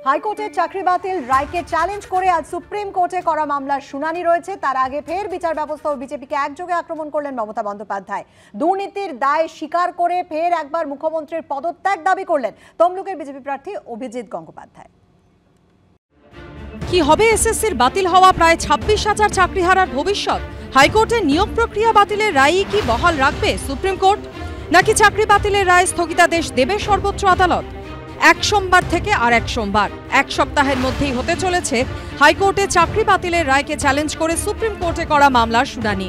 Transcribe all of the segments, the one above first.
হাইকোর্টের চাকরি বাতিল রায়কে চ্যালেঞ্জ করে আজ সুপ্রিম কোর্টে করা মামলার শুনানি রয়েছে। তার আগে ফের বিচার ব্যবস্থা ও বিজেপিকে একযোগে আক্রমণ করলেন মমতা বন্দ্যোপাধ্যায়। দুর্নীতির দায় স্বীকার করে ফের একবার মুখ্যমন্ত্রীর পদত্যাগ দাবি করলেন তমলুকের বিজেপি প্রার্থী অভিজিৎ গঙ্গোপাধ্যায়। কি হবে এসএসসির বাতিল হওয়া প্রায় 26,000 চাকরিহারার ভবিষ্যৎ? হাইকোর্টের নিয়োগ প্রক্রিয়া বাতিলের রায়ই কি বহাল রাখবে সুপ্রিম কোর্ট, নাকি চাকরি বাতিলের রায় স্থগিতাদেশ দেবে সর্বোচ্চ আদালত? এক সোমবার থেকে আর এক সোমবার, এক সপ্তাহের মধ্যেই হতে চলেছে হাইকোর্টে চাকরি বাতিলের রায়কে চ্যালেঞ্জ করে সুপ্রিম কোর্টে করা মামলার শুনানি।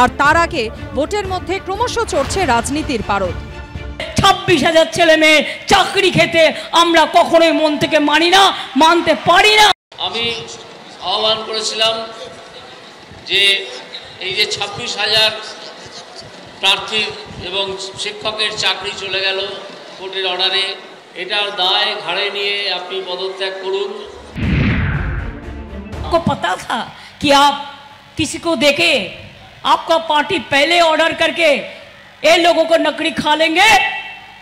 আর তার আগে ভোটের মধ্যে ক্রমশ চড়ছে রাজনীতির পারদ। 26,000 ছেলে মেয়ে চাকরি খেতে আমরা কখনোই মন থেকে মানি না, মানতে পারি না। আমি আহ্বান করেছিলাম যে এই যে 26,000 প্রার্থী এবং শিক্ষকের চাকরি চলে গেল কোর্টের অর্ডারে, এটার দায় ঘাড়ে নিয়ে আপনি পদত্যাগ করুন। आपको पता था कि आप किसी को देके आपका पार्टी पहले ऑर्डर करके ये लोगों को नकड़ी खा लेंगे।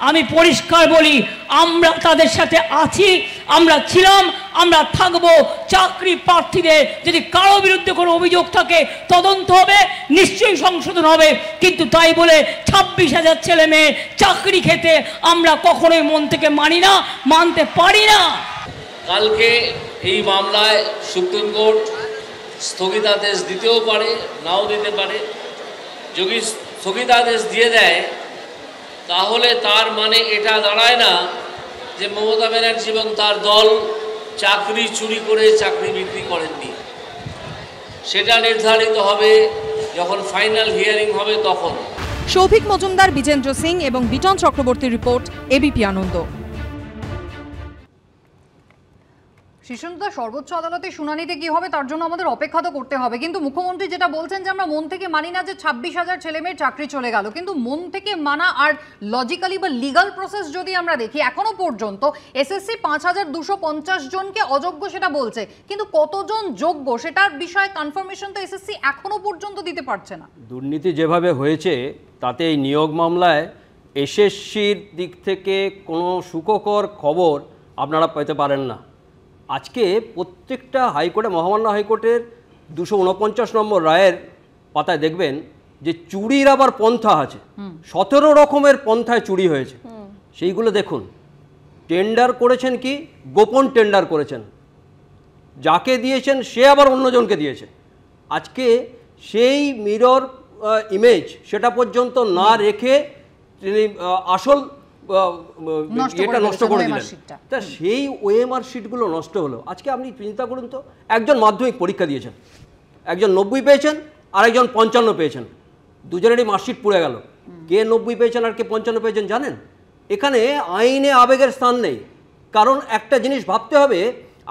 আমি পরিষ্কার বলি, আমরা তাদের সাথে আছি, আমরা ছিলাম, আমরা থাকবো। চাকরি প্রার্থীদের যদি কারো বিরুদ্ধে কোনো অভিযোগ থাকে তদন্ত হবে, নিশ্চয়ই সংশোধন হবে, কিন্তু তাই বলে 26,000 ছেলে মেয়ে চাকরি খেতে আমরা কখনোই মন থেকে মানি না, মানতে পারি না। কালকে এই মামলায় সুপ্রিম কোর্ট স্থগিতাদেশ দিতেও পারে, নাও দিতে পারে। যদি স্থগিতাদেশ দিয়ে দেয় তাহলে তার মানে এটা দাঁড়ায় না যে মমতা ব্যানার্জি এবং তার দল চাকরি চুরি করে চাকরি বিক্রি করেননি। সেটা নির্ধারিত হবে যখন ফাইনাল হিয়ারিং হবে তখন। সৌভিক মজুমদার, বিজেন্দ্র সিং এবং বিটন চক্রবর্তীর রিপোর্ট, এবিপি আনন্দ। শিশুন্দা, সর্বোচ্চ আদালতে শুনানিতে কি হবে তার জন্য আমাদের অপেক্ষা তো করতে হবে, কিন্তু মুখ্যমন্ত্রী যেটা বলছেন যে আমরা মন থেকে মানি না যে 26,000 ছেলে মেয়ের চাকরি চলে গেল, কিন্তু মন থেকে মানা আর লজিক্যালি বা লিগাল প্রসেস যদি আমরা দেখি, এখনো পর্যন্ত এসএসসি 5,250 জনকে অযোগ্য সেটা বলছে, কিন্তু কতজন যোগ্য সেটার বিষয়ে কনফার্মেশন তো এসএসসি এখনো পর্যন্ত দিতে পারছে না। দুর্নীতি যেভাবে হয়েছে তাতে এই নিয়োগ মামলায় এসএসসির দিক থেকে কোনো সুখকর খবর আপনারা পেতে পারেন না। আজকে প্রত্যেকটা হাইকোর্টে, মহামান্য হাইকোর্টের 249 নম্বর রায়ের পাতায় দেখবেন যে চুরির আবার পন্থা আছে, 17 রকমের পন্থায় চুরি হয়েছে। সেইগুলো দেখুন। টেন্ডার করেছেন কি গোপন টেন্ডার করেছেন, যাকে দিয়েছেন সে আবার অন্যজনকে দিয়েছে। আজকে সেই মিরর ইমেজ সেটা পর্যন্ত না রেখে তিনি আসল এটা নষ্ট করে দিলেন। তা সেই ওএমআর শিটগুলো নষ্ট হলো। আজকে আপনি চিন্তা করুন তো, একজন মাধ্যমিক পরীক্ষা দিয়েছেন, একজন 90 পেয়েছেন আর একজন 55 পেয়েছেন, দুজনেরই মার্কশিট পুড়ে গেল। কে 90 পেয়েছেন আর কে 55 পেয়েছেন জানেন? এখানে আইনে আবেগের স্থান নেই। কারণ একটা জিনিস ভাবতে হবে,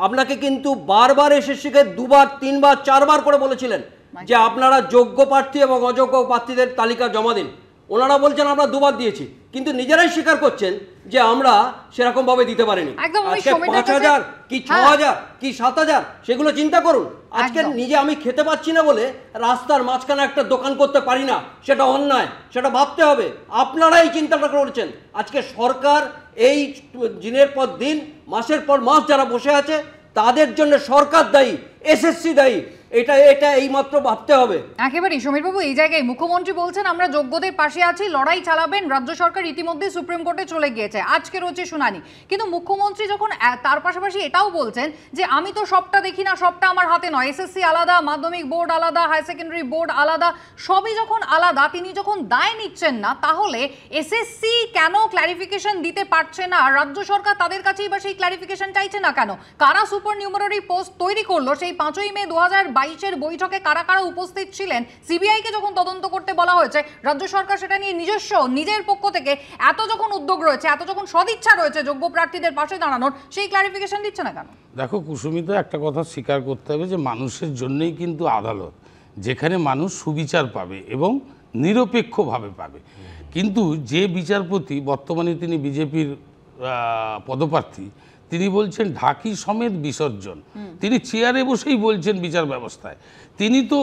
আপনাকে কিন্তু বারবার এসএসসিকে 2বার 3বার 4বার করে বলেছিলেন যে আপনারা যোগ্য প্রার্থী এবং অযোগ্য প্রার্থীদের তালিকা জমা দিন। ওনারা বলছেন আমরা 2বার দিয়েছি, কিন্তু নিজেরাই স্বীকার করছেন যে আমরা সেরকম ভাবে দিতে পারিনি। আজকে 5,000 কি 6,000 কি 7,000 সেগুলো চিন্তা করুন। আজকে নিজে আমি খেতে পাচ্ছি না বলে রাস্তার মাঝখানে একটা দোকান করতে পারি না, সেটা অন্যায়, সেটা ভাবতে হবে। আপনারা এই চিন্তাটা করছেন। আজকে সরকার এই দিনের পর দিন, মাসের পর মাস যারা বসে আছে তাদের জন্য সরকার দায়ী, এসএসসি দায়ী। এটা এইমাত্র ভাবতে হবে। একেবারেই সমীরবাবু, এই জায়গায় মুখ্যমন্ত্রী বলছেন আমরা যোগ্যদের পাশে আছি, লড়াই চালাবেন। রাজ্য সরকার ইতিমধ্যে সুপ্রিম কোর্টে চলে গিয়েছে, আজকে রয়েছে শুনানি। কিন্তু মুখ্যমন্ত্রী যখন তার পাশাপাশি এটাও বলছেন যে আমি তো সবটা দেখি না, সবটা আমার হাতে নয়, এসএসসি আলাদা, মাধ্যমিক বোর্ড আলাদা, হায়ার সেকেন্ডারি বোর্ড আলাদা, সবই যখন আলাদা, তিনি যখন দায় নিচ্ছেন না, তাহলে এসএসসি কেন ক্ল্যারিফিকেশন দিতে পারছে না? রাজ্য সরকার তাদের কাছেই বা সেই ক্ল্যারিফিকেশন চাইছে না কেন? কারা সুপার নিউমারারি পোস্ট তৈরি করলো? সেই 5ই মে 2022-এর বৈঠকে কারা কারা উপস্থিত ছিলেন? সিবিআইকে যখন তদন্ত করতে বলা হয়েছে, রাজ্য সরকার সেটা নিয়ে নিজের পক্ষ থেকে এত যখন উদ্যোগ রয়েছে, এত যখন সদিচ্ছা রয়েছে যোগ্য প্রার্থীদের পাশে দাঁড়ানোর, সেই ক্লারিফিকেশন দিচ্ছে না কেন? দেখো কুসুমিতা, একটা কথা স্বীকার করতে হবে যে মানুষের জন্যই কিন্তু আদালত, যেখানে মানুষ সুবিচার পাবে এবং নিরপেক্ষভাবে পাবে। কিন্তু যে বিচারপতি বর্তমানে তিনি বিজেপির পদপ্রার্থী, তিনি বলছেন ঢাকি সমেত বিসর্জন। তিনি চেয়ারে বসেই বলছেন বিচার ব্যবস্থায় তিনি তো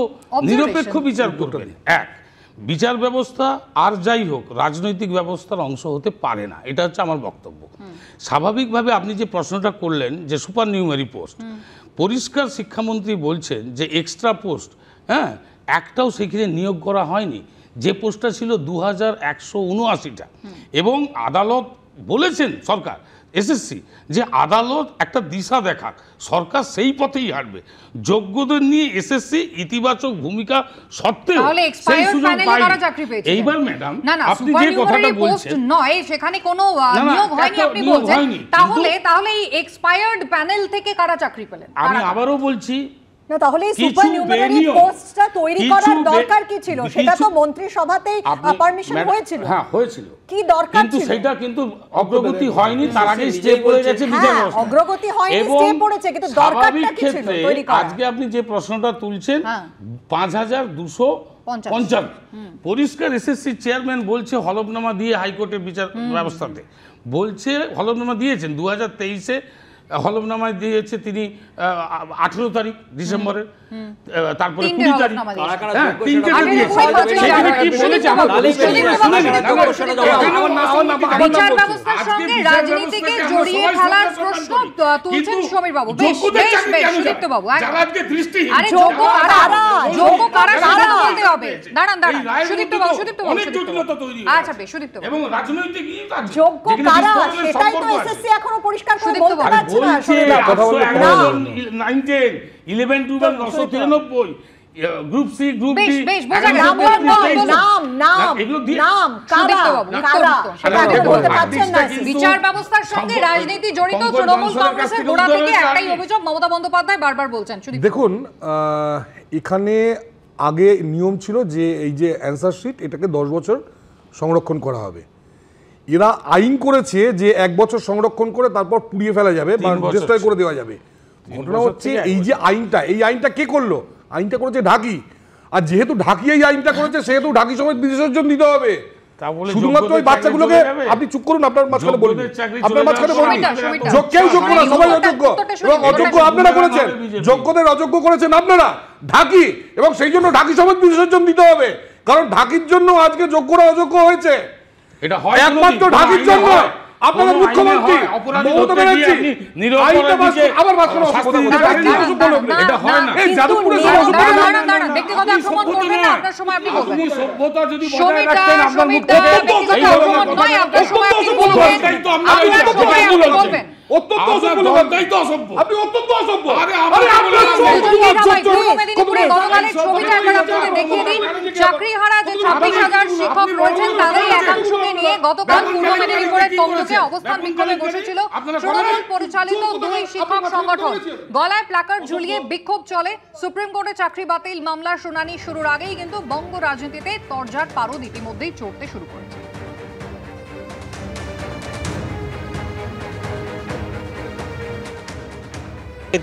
নিরপেক্ষ বিচার করবেন। এক বিচার ব্যবস্থা আর যাই হোক রাজনৈতিক ব্যবস্থার অংশ হতে পারে না, এটা হচ্ছে আমার বক্তব্য। স্বাভাবিকভাবে আপনি যে প্রশ্নটা করলেন যে সুপার নিউমারি পোস্ট, পরিষ্কার শিক্ষামন্ত্রী বলছেন যে এক্সট্রা পোস্ট, হ্যাঁ, একটাও সেখানে নিয়োগ করা হয়নি। যে পোস্টটা ছিল 2179টা, এবং আদালত বলেছেন, সরকার এসএসসি, যে আদালত একটা দিশা দেখাক, সরকার সেই পথেই হাঁটবে। যোগ্যদের নিয়ে এসএসসি ইতিবাচক ভূমিকা সত্ত্বেও সেই সুযোগ পায়নি। এইবার ম্যাডাম আপনি যে কথাটা বলছেন নয়, সেখানে কোনো নিয়োগ হয়নি আপনি বলছেন, তাহলে এই এক্সপায়ার্ড প্যানেল থেকে কারা চাকরি পেলেন? আমি আবারও বলছি, না, তাহলে সুপার নিউমারি পোস্টটা তৈরি করার দরকার কি ছিল? সেটা তো মন্ত্রিসভাতেই পারমিশন হয়েছিল। হ্যাঁ, হয়েছিল, কি দরকার ছিল? কিন্তু সেটা কিন্তু অগ্রগতি হয়নি, তার আগে স্টে পড়ে গেছে বিচার ব্যবস্থা। অগ্রগতি হয়নি, স্টে পড়েছে, কিন্তু দরকারটা কি ছিল তৈরি করা? আজকে আপনি যে প্রশ্নটা তুলছেন 5250, পরিষ্কার এসএসসি চেয়ারম্যান বলছে হলফনামা দিয়ে হাইকোর্টের বিচার ব্যবস্থাতে বলছে, হলফনামা দিয়েছেন 2023-এ, হলফনামায় দিয়েছে তিনি 18 তারিখ ডিসেম্বরের, তারপরে 20 তারিখ, তিনটে দিয়েছে। সেখানে কি বলেছে বিচার ব্যবস্থার সঙ্গে রাজনীতিকে জড়িয়ে ফেলার প্রশ্ন তুলছেন সমীর বাবু। বেশ সুদীপ্ত বাবু, আরে যোগ্য কারা সেটা তো বলতে হবে। দাঁড়ান সুদীপ্ত বাবু, আচ্ছা বেশ, সুদীপ্ত বাবু, এবং রাজনৈতিক যোগ্য কারা সেটাই তো এসএসসি এখনো পরিষ্কার করে বলতে পারছে না। 9-10-11-12-993, গ্রুপ সি, গ্রুপ ডি, বিচার ব্যবস্থার সঙ্গে রাজনীতি জড়িত তৃণমূল কংগ্রেসের গোড়া থেকে একটাই অভিযোগ মমতা বন্দ্যোপাধ্যায় বারবার বলছেন। দেখুন, এখানে আগে নিয়ম ছিল যে এই যে অ্যান্সার শিট, এটাকে 10 বছর সংরক্ষণ করা হবে। এরা আইন করেছে যে 1 বছর সংরক্ষণ করে তারপর পুড়িয়ে ফেলা যাবে বা ডিস্ট্রয় করে দেওয়া যাবে। ঘটনা হচ্ছে এই যে আইনটা কে করলো? আইনটা করেছে ঢাকি, আর যেহেতু ঢাকি এই আইনটা করেছে সেহেতু ঢাকি সমেত বিসর্জন দিতে হবে। শুধুমাত্র ওই বাচ্চাগুলোকে, আপনি চুপ করুন, আপনার মাঝখানে বলুন, আপনার মাঝখানে বলুন, কেউ যোগ্য না, সবাই অযোগ্য, এবং অযোগ্য আপনারা করেছেন, যোগ্যদের অযোগ্য করেছেন আপনারা, ঢাকি, এবং সেই জন্য ঢাকি সমেত বিসর্জন দিতে হবে, কারণ ঢাকির জন্য আজকে যোগ্যরা অযোগ্য হয়েছে। এটা হয় একমাত্র ঢাকির জন্য। আপনারা মুখ্যমন্ত্রী মমতা ব্যানার্জি আবার এটা হয় না, এই যাদবপুরে ব্যক্তিগত আক্রমণ করবেন না, আপনার সময় আপনি বলবেন। আপনি সভ্যতা যদি বজায় রাখতেন, আপনার ব্যক্তিগত আক্রমণ নয়, আপনার সময় আপনি বলবেন, আপনার সময় আপনি বলবেন। অত্যন্ত অসভ্য, আপনি অত্যন্ত অসভ্য। পূর্ব মেদিনীপুরে গতকালের ছবিটা একবার আপনাদের দেখিয়ে দিন। চাকরিহারা যে 26,000 শিক্ষক রয়েছেন তাদের একাংশকে নিয়ে গতকাল পূর্ব মেদিনীপুরের তমলুকে অবস্থান বিক্ষোভে বসেছিল তৃণমূল পরিচালিত 2 শিক্ষক সংগঠন। গলায় প্ল্যাকার্ড ঝুলিয়ে বিক্ষোভ চলে। সুপ্রিম কোর্টে চাকরি বাতিল মামলার শুনানি শুরুর আগেই কিন্তু বঙ্গ রাজনীতিতে তরজার পারদ ইতিমধ্যেই চড়তে শুরু করেছে।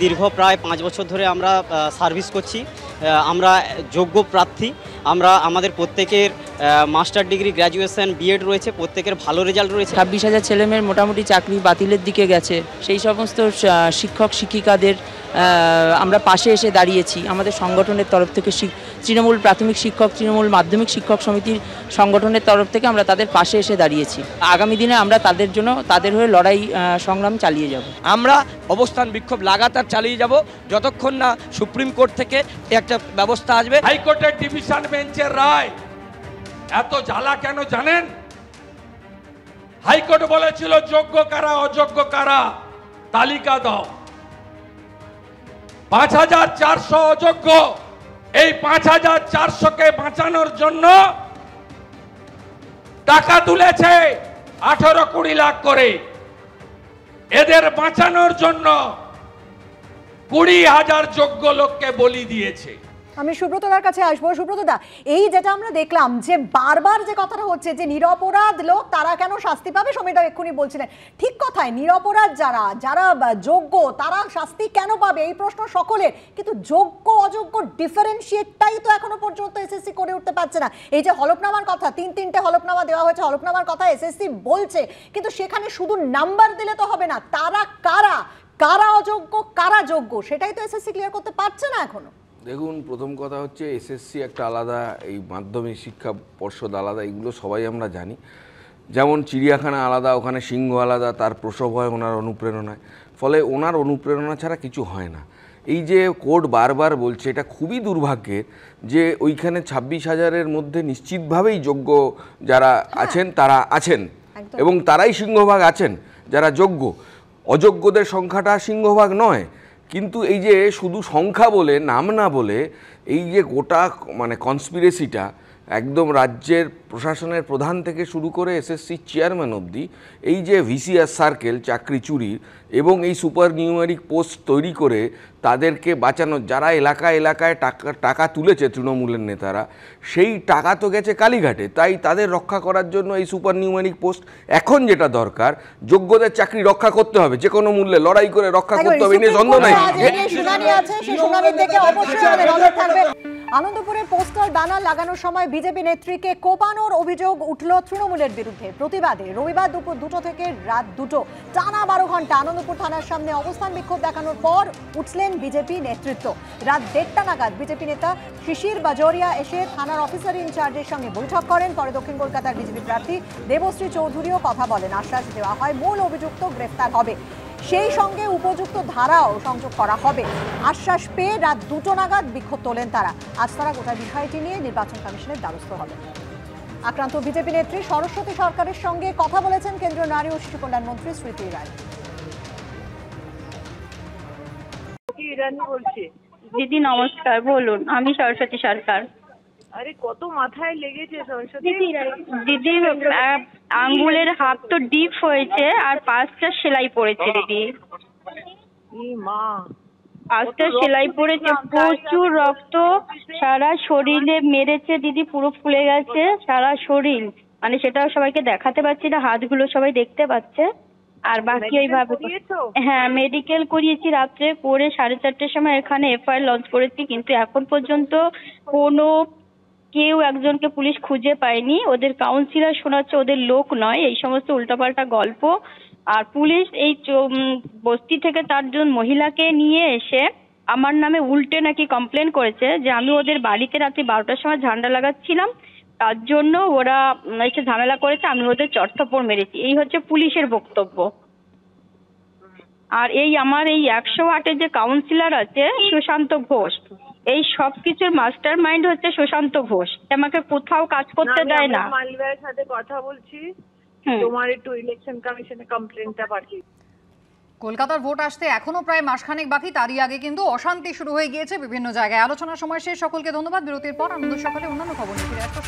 দীর্ঘ প্রায় 5 বছর ধরে আমরা সার্ভিস করছি। আমরা যোগ্য প্রার্থী, আমরা আমাদের প্রত্যেকের মাস্টার ডিগ্রি, গ্র্যাজুয়েশন, বিএড রয়েছে, প্রত্যেকের ভালো রেজাল্ট রয়েছে। 26,000 ছেলেমেয়ের মোটামুটি চাকরি বাতিলের দিকে গেছে। সেই সমস্ত শিক্ষক শিক্ষিকাদের আমরা পাশে এসে দাঁড়িয়েছি। আমাদের সংগঠনের তরফ থেকে তৃণমূল প্রাথমিক শিক্ষক, তৃণমূল মাধ্যমিক শিক্ষক সমিতির সংগঠনের তরফ থেকে আমরা তাদের পাশে এসে দাঁড়িয়েছি। আগামী দিনে আমরা তাদের জন্য, তাদের হয়ে লড়াই সংগ্রাম চালিয়ে যাব। আমরা অবস্থান বিক্ষোভ লাগাতার চালিয়ে যাব যতক্ষণ না সুপ্রিম কোর্ট থেকে একটা ব্যবস্থা আসবে। হাইকোর্টের ডিভিশন বেঞ্চের রায় এত জ্বালা কেন জানেন? হাইকোর্ট বলেছিল যোগ্য কারা অযোগ্য কারা তালিকা দাও। 5,400 অযোগ্য, এই 5,400কে বাঁচানোর জন্য টাকা তুলেছে 18-20 লাখ করে। এদের বাঁচানোর জন্য 20,000 যোগ্য লোককে বলি দিয়েছে। আমি সুব্রতদার কাছে আসবো। সুব্রতদা, এই যেটা আমরা দেখলাম যে বারবার যে কথাটা হচ্ছে যে নিরপরাধ লোক তারা কেন শাস্তি পাবে, সমীরদা এক্ষুনি বলছিলেন ঠিক কথায়, নিরপরাধ যারা যোগ্য তারা শাস্তি কেন পাবে এই প্রশ্ন সকলের, কিন্তু যোগ্য অযোগ্য ডিফারেন্সিয়েটটাই তো এখনো পর্যন্ত এসএসসি করে উঠতে পারছে না। এই যে হলফনামার কথা, 3-3টে হলফনামা দেওয়া হয়েছে, হলফনামার কথা এসএসসি বলছে, কিন্তু সেখানে শুধু নাম্বার দিলে তো হবে না, তারা কারা অযোগ্য কারা যোগ্য সেটাই তো এসএসসি ক্লিয়ার করতে পারছে না এখনো। দেখুন, প্রথম কথা হচ্ছে এসএসসি একটা আলাদা, এই মাধ্যমিক শিক্ষা পর্ষদ আলাদা, এগুলো সবাই আমরা জানি। যেমন চিড়িয়াখানা আলাদা, ওখানে সিংহ আলাদা, তার প্রসব হয় ওনার অনুপ্রেরণায়, ফলে ওনার অনুপ্রেরণা ছাড়া কিছু হয় না। এই যে কোর্ট বারবার বলছে, এটা খুবই দুর্ভাগ্যের যে ওইখানে 26,000-এর মধ্যে নিশ্চিতভাবেই যোগ্য যারা আছেন তারা আছেন, এবং তারাই সিংহভাগ আছেন যারা যোগ্য। অযোগ্যদের সংখ্যাটা সিংহভাগ নয়। কিন্তু এই যে শুধু সংখ্যা বলে, নাম না বলে, এই যে গোটা মানে কনস্পিরেসিটা একদম রাজ্যের প্রশাসনের প্রধান থেকে শুরু করে এসএসসি চেয়ারম্যান অবধি, এই যে ভিসিআর সার্কেল চাকরি চুরির এবং এই সুপার নিউমেরিক পোস্ট তৈরি করে তাদেরকে বাঁচানো, যারা এলাকায় টাকা তুলেছে তৃণমূলের নেতারা, সেই টাকা তো গেছে কালীঘাটে। তাই তাদের রক্ষা করার জন্য এই সুপার নিউমেরিক পোস্ট, এখন যেটা দরকার, যোগ্যদের চাকরি রক্ষা করতে হবে, যে কোনো মূল্যে লড়াই করে রক্ষা করতে হবে, নিয়ে দ্বন্দ্ব নাই। আনন্দপুরে পোস্টার ব্যানার লাগানোর সময় বিজেপি নেত্রীকে কোপানোর অভিযোগ উঠল তৃণমূলের বিরুদ্ধে। প্রতিবাদে রবিবার দুপুর 2টো থেকে রাত 2টো টানা 12 ঘন্টা আনন্দপুর থানার সামনে অবস্থান বিক্ষোভ দেখানোর পর উঠলেন বিজেপি নেতৃত্ব। রাত 1:30 নাগাদ বিজেপি নেতা শিশির বাজোরিয়া এসে থানার অফিসার ইনচার্জের সঙ্গে বৈঠক করেন। পরে দক্ষিণ কলকাতার বিজেপি প্রার্থী দেবশ্রী চৌধুরীও কথা বলেন। আশ্বাস দেওয়া হয় মূল অভিযুক্ত গ্রেফতার হবে, সেই সঙ্গে উপযুক্ত ধারাও সংযোগ করা হবে। আশ্বাস পেয়ে রাত 2টো নাগাদ বিক্ষোভ তোলেন তারা। আজ তারা গোটা বিষয়টি নিয়ে নির্বাচন কমিশনের দ্বারস্থ হবে। আক্রান্ত বিজেপি নেত্রী সরস্বতী সরকারের সঙ্গে কথা বলেছেন কেন্দ্রীয় নারী ও শিশু কল্যাণ মন্ত্রী স্মৃতি ইরানি। দিদি নমস্কার, বলুন। আমি সরস্বতী সরকার। আরে কত মাথায় লেগেছে সরস্বতী দিদি, আঙ্গুলের হাত তো ডিপ হয়েছে আর 5টা সেলাই পড়েছে দিদি। মা, 5টা সেলাই পড়েছে, প্রচুর রক্ত সারা শরীরে মেরেছে দিদি, পুরো ফুলে গেছে সারা শরীর। মানে সেটাও সবাইকে দেখাতে পারছি না, হাতগুলো সবাই দেখতে পাচ্ছে। আর বাকি ওইভাবে, হ্যাঁ মেডিকেল করিয়েছি রাত্রে, করে 4:30টার সময় এখানে এফআইআর লঞ্চ করেছি, কিন্তু এখন পর্যন্ত কোনো কেউ একজনকে পুলিশ খুঁজে পায়নি। ওদের কাউন্সিলর শোনাচ্ছে ওদের লোক নয়, এই সমস্ত উল্টাপাল্টা গল্প। আর পুলিশ এই বস্তি থেকে 4 জন মহিলাকে নিয়ে এসে আমার নামে উল্টে নাকি কমপ্লেন করেছে যে আমি ওদের বাড়িতে রাত্রি 12টার সময় ঝান্ডা লাগাচ্ছিলাম, তার জন্য ওরা এসে ঝামেলা করেছে, আমি ওদের চড়থাপ্পড় মেরেছি। এই হচ্ছে পুলিশের বক্তব্য। আর এই আমার এই 108-এর যে কাউন্সিলর আছে সুশান্ত ঘোষ, এই সব কিছুর মাস্টার মাইন্ড হচ্ছে সুশান্ত ঘোষ। আমাকে কোথাও কাজ করতে দেয় না। মালবাইয়ের সাথে কথা বলছি, তোমার একটু ইলেকশন কমিশনে কমপ্লেনটা পাঠিয়ে। কলকাতার ভোট আসতে এখনো প্রায় মাসখানেক বাকি, তারই আগে কিন্তু অশান্তি শুরু হয়ে গিয়েছে বিভিন্ন জায়গায়। আলোচনার সময় শেষ, সকলকে ধন্যবাদ। বিরতির পর আনন্দ সকালে অন্যান্য খবর নিয়ে ফিরে আসবো।